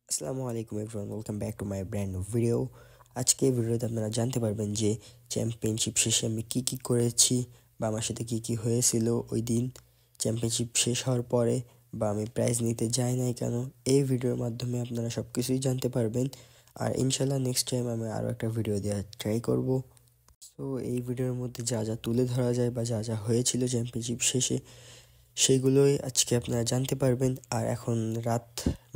আসসালামু আলাইকুম everyone, welcome back to my brand new video. আজকে এই ভিডিওতে আপনারা জানতে পারবেন যে চ্যাম্পিয়নশিপ শেষে আমি কী করেছি বা আমার সাথে কী হয়েছিল ওই দিন চ্যাম্পিয়নশিপ শেষ হওয়ার পরে, বা আমি প্রাইজ নিতে যাই নাই কেন। এই ভিডিওর মাধ্যমে আপনারা সব কিছুই জানতে পারবেন। আর ইনশাল্লাহ নেক্সট টাইম আমি আরও একটা ভিডিও দেওয়ার ট্রাই করব। সো এই ভিডিওর মধ্যে যা যা তুলে ধরা যায় বা যা যা হয়েছিল চ্যাম্পিয়নশিপ শেষে, সেইগুলোই আজকে আপনারা জানতে পারবেন। আর এখন রাত,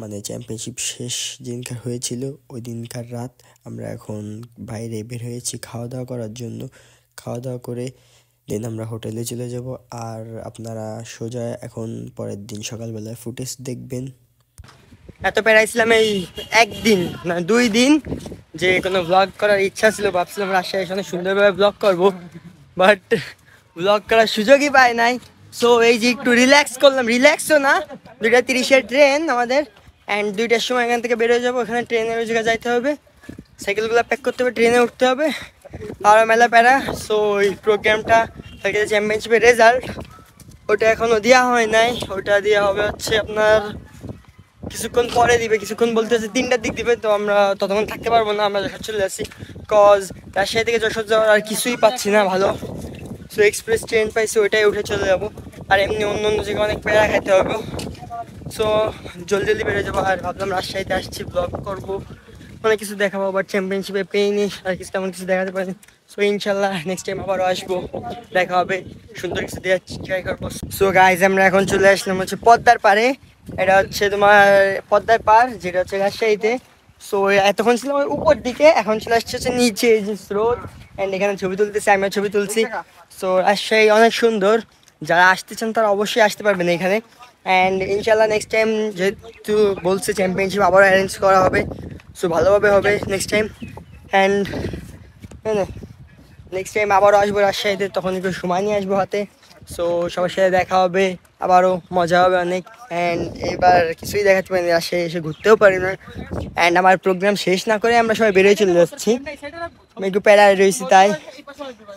মানে চ্যাম্পিয়নশিপ শেষ যেদিনকার হয়েছিল ওই দিনকার রাত, আমরা এখন বাইরে বের হয়েছি খাওয়া দাওয়া করার জন্য। খাওয়া দাওয়া করে দেন আমরা হোটেলে চলে যাব। আর আপনারা সোজা এখন পরের দিন সকালবেলায় ফুটেজ দেখবেন। এত পেরাইছিলাম এই একদিন না 2 দিন, যে কোনো ব্লগ করার ইচ্ছা ছিল, ভাবছিলাম রাজশাহী অনেক সুন্দরভাবে ব্লগ করব, বাট ব্লগ করার সুযোগই পাই নাই। সো এই যে একটু রিল্যাক্স করলাম, রিল্যাক্সও না, 2:30-এর ট্রেন আমাদের, অ্যান্ড 2টার সময় এখান থেকে বেরোয় যাবো। ওখানে ট্রেনের ওই জায়গায় যাইতে হবে, সাইকেলগুলো প্যাক করতে হবে, ট্রেনে উঠতে হবে, আরও মেলা প্যারা। সো ওই প্রোগ্রামটা থেকে চ্যাম্পিয়নশিপের রেজাল্ট, ওটা এখনও দেওয়া হয় নাই, ওটা দেওয়া হবে হচ্ছে আপনার কিছুক্ষণ পরে দিবে, কিছুক্ষণ বলতে হচ্ছে 3টার দিক দিবে। তো আমরা ততক্ষণ থাকতে পারবো না, আমরা যশোর চলে যাচ্ছি, কজ রাজশাহী থেকে যশোর যাওয়ার আর কিছুই পাচ্ছি না ভালো। সো এক্সপ্রেস ট্রেন পাইছি, ওইটাই উঠে চলে যাবো। আর এমনি অন্য জায়গায় অনেক প্যারা খাইতে হবে। সো জলদি বেরিয়ে যাবো। আর ভাবলাম রাজশাহীতে আসছি, ব্লগ করবো, অনেক কিছু দেখাবো, বাট চ্যাম্পিয়নশিপে পেইনি আর কিছু তেমন কিছু দেখাতে পারিনি। সো ইনশাল্লাহ নেক্সট টাইম আবারও আসবো, দেখা হবে, সুন্দর কিছু দেওয়ার ট্রাই করবো। সো গাইজ আমরা এখন চলে আসলাম হচ্ছে পদ্মার পাড়ে। এটা হচ্ছে তোমার পদ্মার পাড়, যেটা হচ্ছে রাজশাহীতে। সো এতক্ষণ ছিলাম উপর দিকে, এখন চলে আসছে হচ্ছে নিচে, এই যে স্রোত, অ্যান্ড এখানে ছবি তুলতেছি, আমিও ছবি তুলছি। সো রাজশাহী অনেক সুন্দর, যারা আসতে চান তারা অবশ্যই আসতে পারবেন এখানে। অ্যান্ড ইনশাল্লাহ নেক্সট টাইম যেহেতু বলছে চ্যাম্পিয়নশিপ আবারও অ্যারেঞ্জ করা হবে, সো ভালোভাবে হবে next time. And next time আবারও আসবো রাজশাহীতে, তখন একটু সময় নিয়ে আসবো হাতে। সো সবার সাথে দেখা হবে, আবারও মজা হবে অনেক। অ্যান্ড এবার কিছুই দেখাতে পারিনি, রাজশাহী এসে ঘুরতেও পারি না। অ্যান্ড আমার প্রোগ্রাম শেষ না করে আমরা সবাই বেরোয় চলে যাচ্ছি, আমি একটু প্যারায় রয়েছি তাই।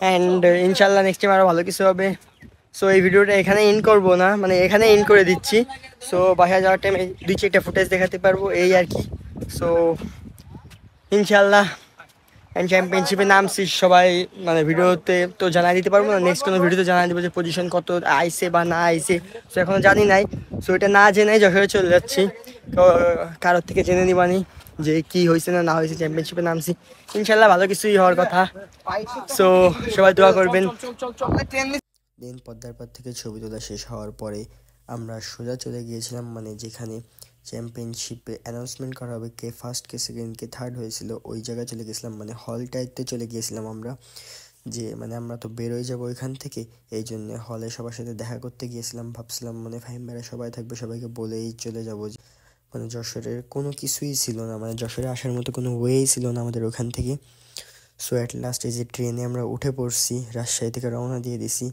অ্যান্ড ইনশাল্লাহ নেক্সট টাইম আরও ভালো কিছু হবে। সো এই ভিডিওটা এখানে এন্ড করবো না, মানে এখানে এন্ড করে দিচ্ছি। সো বাসায় যাওয়ার টাইমে 2-4টা ফুটেজ দেখাতে পারবো, এই আর কি। সো ইনশাল্লাহ চ্যাম্পিয়নশিপে নামছি সবাই, মানে ভিডিওতে তো জানাই দিতে পারবো না, নেক্সট কোনো ভিডিওতে জানাই দেবো যে পজিশন কত আইসে বা না আইসে। সো এখনও জানি নাই, সো এটা না জেনে যশোরে চলে যাচ্ছি, কারোর থেকে জেনে নিবানি যে কি হয়েছে না হয়েছে। চ্যাম্পিয়নশিপে নামছি, ইনশাল্লাহ ভালো কিছুই হওয়ার কথা। সো সবাই দোয়া করবেন। দেন পদ্মার পাড় থেকে ছবি তোলা শেষ হওয়ার পরে আমরা সোজা চলে গিয়েছিলাম, মানে যেখানে চ্যাম্পিয়নশিপে অ্যানাউন্সমেন্ট করা হবে কে ফার্স্ট, কে সেকেন্ড, কে থার্ড হয়েছিল, ওই জায়গায় চলে গেছিলাম, মানে হলটাইতে চলে গিয়েছিলাম আমরা। যে মানে আমরা তো বেরোয় যাবো ওইখান থেকে, এই জন্যে হলে সবার সাথে দেখা করতে গিয়েছিলাম। ভাবছিলাম মানে ফাহিম ভাইরা সবাই থাকবে, সবাইকে বলেই চলে যাবো। মানে যশোরের কোনো কিছুই ছিল না, মানে যশোরে আসার মতো কোনো ওয়েই ছিল না আমাদের ওখান থেকে। সো অ্যাট লাস্ট এই যে ট্রেনে আমরা উঠে পড়ছি, রাজশাহী থেকে রওনা দিয়ে দিছি।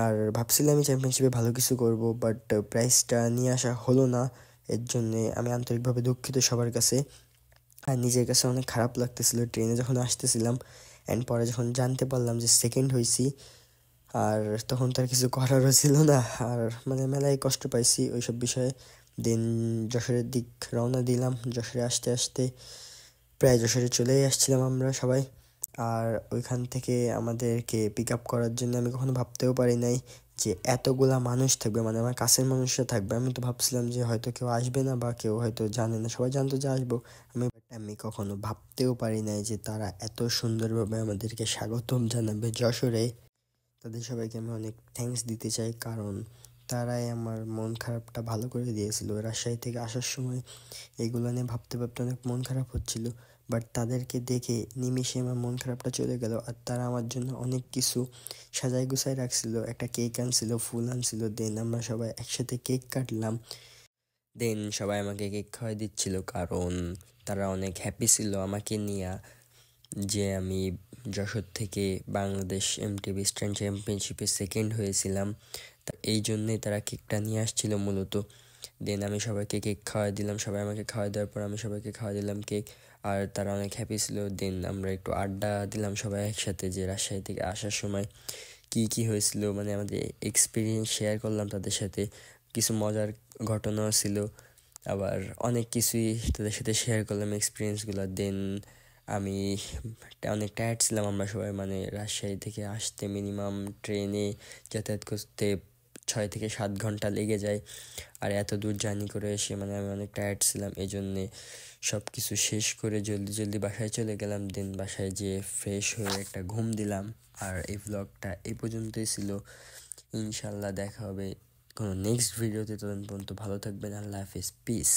আর ভাবছিলাম আমি চ্যাম্পিয়নশিপে ভালো কিছু করব, বাট প্রাইজটা নিয়ে আসা হলো না। এর জন্যে আমি আন্তরিকভাবে দুঃখিত সবার কাছে। আর নিজের কাছে অনেক খারাপ লাগতেছিল ট্রেনে যখন আসতেছিলাম। অ্যান্ড পরে যখন জানতে পারলাম যে সেকেন্ড হয়েছি, আর তখন তার কিছু করারও ছিল না। আর মানে মেলায় কষ্ট পাইছি ওইসব বিষয়ে। দেন যশোরের দিক রওনা দিলাম, যশোরে আসতে আসতে প্রায় যশোরে চলেই আসছিলাম আমরা সবাই। আর ওইখান থেকে আমাদেরকে পিক আপ করার জন্য আমি কখনো ভাবতেও পারি নাই যে এতগুলা মানুষ থাকবে, মানে আমার কাছের মানুষরা থাকবে। আমি তো ভাবছিলাম যে হয়তো কেউ আসবে না বা কেউ হয়তো জানে না, সবাই জানতো যে আসবো আমি কখনো ভাবতেও পারি নাই যে তারা এত সুন্দরভাবে আমাদেরকে স্বাগতম জানাবে যশোরে। তাদের সবাইকে আমি অনেক থ্যাঙ্কস দিতে চাই, কারণ তারাই আমার মন খারাপটা ভালো করে দিয়েছিল। রাজশাহী থেকে আসার সময় এগুলো নিয়ে ভাবতে ভাবতে অনেক মন খারাপ হচ্ছিল, বাট তাদেরকে দেখে নিমিষে আমার মন খারাপটা চলে গেল। আর তারা আমার জন্য অনেক কিছু সাজাই গুছাই রাখছিল, একটা কেক আনছিল, ফুল আনছিল। দেন আমরা সবাই একসাথে কেক কাটলাম। দেন সবাই আমাকে কেক খাওয়াই দিচ্ছিল, কারণ তারা অনেক হ্যাপি ছিল আমাকে নিয়ে, যে আমি যশোর থেকে বাংলাদেশ এমটিভি স্ট্যান্ড চ্যাম্পিয়নশিপে সেকেন্ড হয়েছিলাম। তা এই জন্যেই তারা কেকটা নিয়ে আসছিল মূলত। দেন আমি সবাইকে কেক খাওয়াই দিলাম, সবাই আমাকে খাওয়াই দেওয়ার পর আমি সবাইকে খাওয়াই দিলাম কেক। আর তারা অনেক হ্যাপি ছিল। দেন আমরা একটু আড্ডা দিলাম সবাই একসাথে, যে রাজশাহী থেকে আসার সময় কি কি হয়েছিল, মানে আমাদের এক্সপিরিয়েন্স শেয়ার করলাম তাদের সাথে। কিছু মজার ঘটনাও ছিল, আবার অনেক কিছুই তাদের সাথে শেয়ার করলাম এক্সপিরিয়েন্সগুলো। দেন আমি অনেক টায়ার্ড ছিলাম আমরা সবাই, মানে রাজশাহী থেকে আসতে মিনিমাম ট্রেনে যাতায়াত করতে 6 থেকে 7 ঘন্টা লেগে যায়। আর এত দূর জার্নি করে এসে মানে আমি অনেক টায়ার্ড ছিলাম, এই জন্যে সব কিছু শেষ করে জলদি জলদি বাসায় চলে গেলাম। দেন বাসায় যেয়ে ফ্রেশ হয়ে একটা ঘুম দিলাম। আর এই ব্লগটা এই পর্যন্তই ছিল। ইনশাল্লাহ দেখা হবে কোনো নেক্সট ভিডিওতে। ততক্ষণ পর্যন্ত ভালো থাকবেন। আল্লাহ হাফিজ, পিস।